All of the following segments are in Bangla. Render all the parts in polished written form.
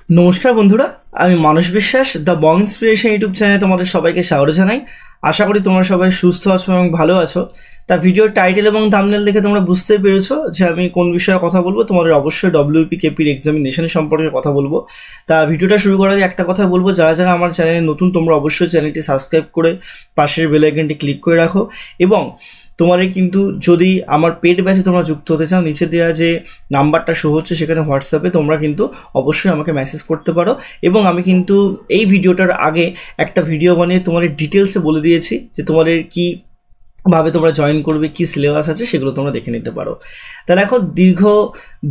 নমস্কার বন্ধুরা, আমি মানস বিশ্বাস দ্য বং ইন্সপিরেশন ইউটিউব চ্যানেলে তোমাদের সবাইকে স্বাগত জানাই। আশা করি তোমরা সবাই সুস্থ আছো এবং ভালো আছো। তা ভিডিওর টাইটেল এবং থাম্বনেল দেখে তোমরা বুঝতেই পেরেছো যে আমি কোন বিষয়ে কথা বলবো। তোমাদের অবশ্যই WPKPর এক্সামিনেশন সম্পর্কে কথা বলবো। তা ভিডিওটা শুরু করার আগে একটা কথা বলবো, যারা যারা আমার চ্যানেলে নতুন তোমরা অবশ্যই চ্যানেলটি সাবস্ক্রাইব করে পাশের বেল আইকনটি ক্লিক করে রাখো। এবং তোমাদের কিন্তু যদি আমার পেড ব্যাচে তোমরা যুক্ত হতে চাও, নিচে দেওয়া যে নাম্বারটা শো হচ্ছে সেখানে হোয়াটসঅ্যাপে তোমরা কিন্তু অবশ্যই আমাকে মেসেজ করতে পারো। এবং আমি কিন্তু এই ভিডিওটার আগে একটা ভিডিও বানিয়ে তোমাদের ডিটেলসে বলে দিয়েছি যে তোমাদের কি ভাবে তোমরা জয়েন করবে, কি সিলেবাস আছে সেগুলো তোমরা দেখে নিতে পারো। তা দেখো, দীর্ঘ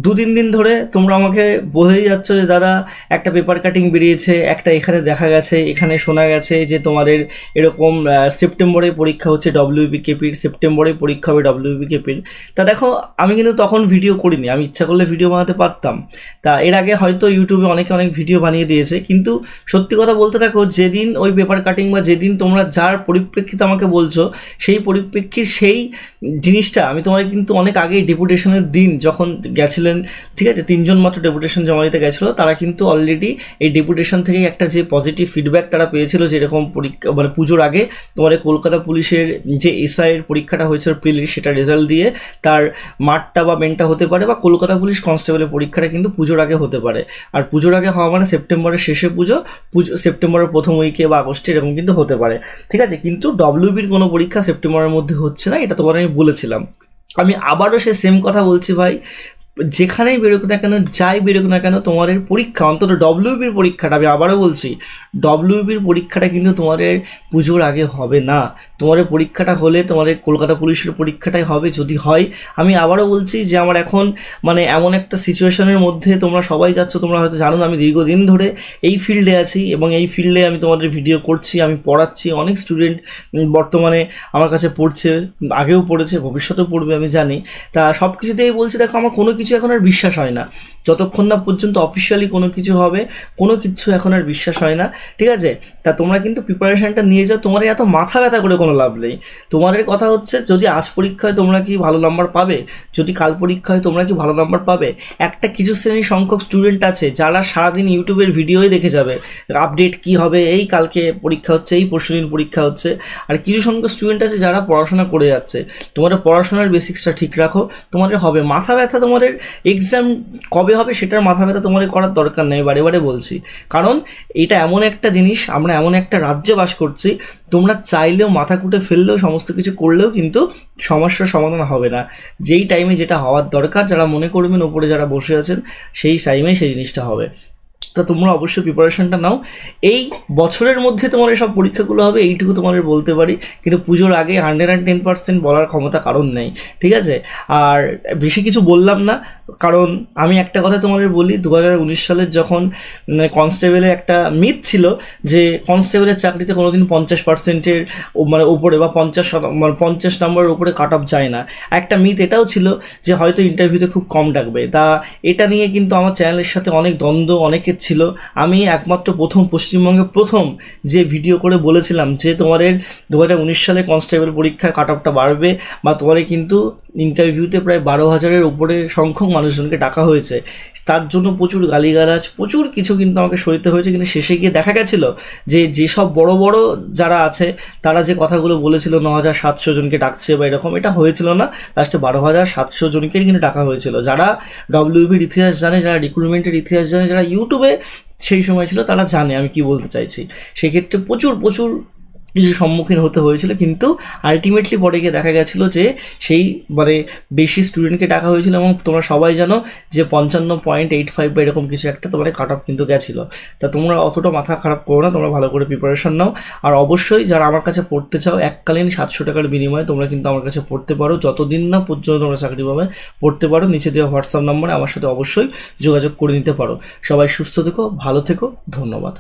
2-3 দিন ধরে তোমরা আমাকে বলেই যাচ্ছ যে দাদা একটা পেপার কাটিং বেরিয়েছে, একটা এখানে দেখা গেছে, এখানে শোনা গেছে যে তোমাদের এরকম সেপ্টেম্বরে পরীক্ষা হচ্ছে WPKPর, সেপ্টেম্বরে পরীক্ষা হবে WPKPর। তা দেখো, আমি কিন্তু তখন ভিডিও করিনি, আমি ইচ্ছা করলে ভিডিও বানাতে পারতাম। তা এর আগে হয়তো ইউটিউবে অনেক ভিডিও বানিয়ে দিয়েছে, কিন্তু সত্যি কথা বলতে দেখো, যেদিন ওই পেপার কাটিং বা যেদিন তোমরা যার পরিপ্রেক্ষিতে আমাকে বলছো সেই পরিপ্রেক্ষির সেই জিনিসটা আমি তোমাকে কিন্তু অনেক আগেই ডেপুটেশনের দিন যখন গেছিলেন, ঠিক আছে, 3 জন মাত্র ডেপুটেশন জমা দিতে গেছিলো, তারা কিন্তু অলরেডি এই ডেপুটেশন থেকে একটা যে পজিটিভ ফিডব্যাক তারা পেয়েছিল, যে এরকম পরীক্ষা মানে পুজোর আগে তোমাদের কলকাতা পুলিশের যে এসআইয়ের পরীক্ষাটা হয়েছিল প্রিলির, সেটা রেজাল্ট দিয়ে তার মাঠটা বা মেনটা হতে পারে, বা কলকাতা পুলিশ কনস্টেবলের পরীক্ষাটা কিন্তু পুজোর আগে হতে পারে। আর পুজোর আগে হওয়া মানে সেপ্টেম্বরের শেষে পুজো, সেপ্টেম্বরের প্রথম উইকে বা আগস্টে এরকম কিন্তু হতে পারে, ঠিক আছে। কিন্তু WPর কোনো পরীক্ষা সেপ্টেম্বরের মধ্যে হচ্ছে না, এটা তোমার আমি বলেছিলাম। আমি আবারও সে সেম কথা বলছি ভাই, যেখানেই বেরোক না কেন, যাই বেরোক না কেন, তোমাদের পরীক্ষা, অন্তত WPর পরীক্ষাটা, আমি আবারও বলছি, WPর পরীক্ষাটা কিন্তু তোমাদের পুজোর আগে হবে না। তোমাদের পরীক্ষাটা হলে তোমাদের কলকাতা পুলিশের পরীক্ষাটাই হবে, যদি হয়। আমি আবারও বলছি যে আমার এখন মানে এমন একটা সিচুয়েশনের মধ্যে তোমরা সবাই যাচ্ছ, তোমরা হয়তো জানো না আমি দীর্ঘদিন ধরে এই ফিল্ডে আছি, এবং এই ফিল্ডে আমি তোমাদের ভিডিও করছি, আমি পড়াচ্ছি। অনেক স্টুডেন্ট বর্তমানে আমার কাছে পড়ছে, আগেও পড়েছে, ভবিষ্যতেও পড়বে আমি জানি। তা সব কিছুতেই বলছি, দেখো আমার কোনো কিছু এখন আর বিশ্বাস হয় না, যতক্ষণ না পর্যন্ত অফিসিয়ালি কোনো কিছু হবে, কোনো কিছু এখন আর বিশ্বাস হয় না, ঠিক আছে। তা তোমরা কিন্তু প্রিপারেশনটা নিয়ে যাও, তোমার এত মাথা ব্যথা করে কোনো লাভ নেই। তোমাদের কথা হচ্ছে, যদি আজ পরীক্ষায় তোমরা কি ভালো নাম্বার পাবে, যদি কাল পরীক্ষায় তোমরা কি ভালো নাম্বার পাবে। একটা কিছু শ্রেণীর সংখ্যক স্টুডেন্ট আছে যারা সারাদিন ইউটিউবের ভিডিওই দেখে যাবে, আপডেট কি হবে, এই কালকে পরীক্ষা হচ্ছে, এই পরশুদিন পরীক্ষা হচ্ছে। আর কিছু সংখ্যক স্টুডেন্ট আছে যারা পড়াশোনা করে যাচ্ছে। তোমাদের পড়াশোনার বেসিক্সটা ঠিক রাখো, তোমাদের হবে। মাথা ব্যথা তোমাদের এক্সাম কবে হবে সেটার মাথা ব্যথা তোমাদের করার দরকার নেই, বারে বারে বলছি। কারণ এটা এমন একটা জিনিস, আমরা এমন একটা রাজ্যে বাস করছি, তোমরা চাইলেও, মাথা কুটে ফেললেও, সমস্ত কিছু করলেও কিন্তু সমস্যার সমাধান হবে না। যেই টাইমে যেটা হওয়ার দরকার, যারা মনে করবেন ওপরে যারা বসে আছেন, সেই টাইমে সেই জিনিসটা হবে। তা তোমরা অবশ্যই প্রিপারেশনটা নাও। এই বছরের মধ্যে তোমার সব পরীক্ষাগুলো হবে, এইটুকু তোমাদের বলতে পারি। কিন্তু পুজোর আগে 110% বলার ক্ষমতা কারণ নেই, ঠিক আছে। আর বেশি কিছু বললাম না, কারণ আমি একটা কথা তোমাদের বলি, 2019 সালের যখন কনস্টেবলের একটা মিথ ছিল যে কনস্টেবলের চাকরিতে কোনোদিন 50%-এর মানে উপরে বা 50 নম্বরের উপরে কাট অফ যায় না। একটা মিথ এটাও ছিল যে হয়তো ইন্টারভিউতে খুব কম ডাকবে। তা এটা নিয়ে কিন্তু আমার চ্যানেলের সাথে অনেক দ্বন্দ্ব অনেকের ছিল। আমি একমাত্র পশ্চিমবঙ্গে প্রথম যে ভিডিও করে বলেছিলাম যে তোমাদের 2019 সালে কনস্টেবল পরীক্ষায় কাট অফটা বাড়বে, বা তোমাদের কিন্তু ইন্টারভিউতে প্রায় 12,000-এর উপরে সংখ্যক মানুষজনকে ডাকা হয়েছে। তার জন্য প্রচুর গালিগালাজ, প্রচুর কিছু কিন্তু আমাকে সইতে হয়েছে। কিন্তু শেষে গিয়ে দেখা গেছিলো যে যেসব বড় বড় যারা আছে তারা যে কথাগুলো বলেছিল 9,700 জনকে ডাকছে বা এরকম, এটা হয়েছিল না। লাস্টে 12,700 জনকে কিন্তু ডাকা হয়েছিল। যারা WPর ইতিহাস জানে, যারা রিক্রুটমেন্টের ইতিহাস জানে, যারা ইউটিউবে সেই সময় ছিল, তারা জানে আমি কি বলতে চাইছি। সেক্ষেত্রে প্রচুর কিছু সম্মুখীন হতে হয়েছিল, কিন্তু আলটিমেটলি পরে গিয়ে দেখা গেছিলো যে সেই মানে বেশি স্টুডেন্টকে ডাকা হয়েছিল। এবং তোমরা সবাই জানো যে 55.85 বা এরকম কিছু একটা তোমাদের কাট অফ কিন্তু গেছিলো। তা তোমরা অতটা মাথা খারাপ করো না, তোমরা ভালো করে প্রিপারেশন নাও। আর অবশ্যই যারা আমার কাছে পড়তে চাও, এককালীন 700 টাকার বিনিময়ে তোমরা কিন্তু আমার কাছে পড়তে পারো, যতদিন না পর্যন্ত তোমরা চাকরি পাবে পড়তে পারো। নিচে দেওয়া হোয়াটসঅ্যাপ নম্বরে আমার সাথে অবশ্যই যোগাযোগ করে নিতে পারো। সবাই সুস্থ থেকো, ভালো থেকো, ধন্যবাদ।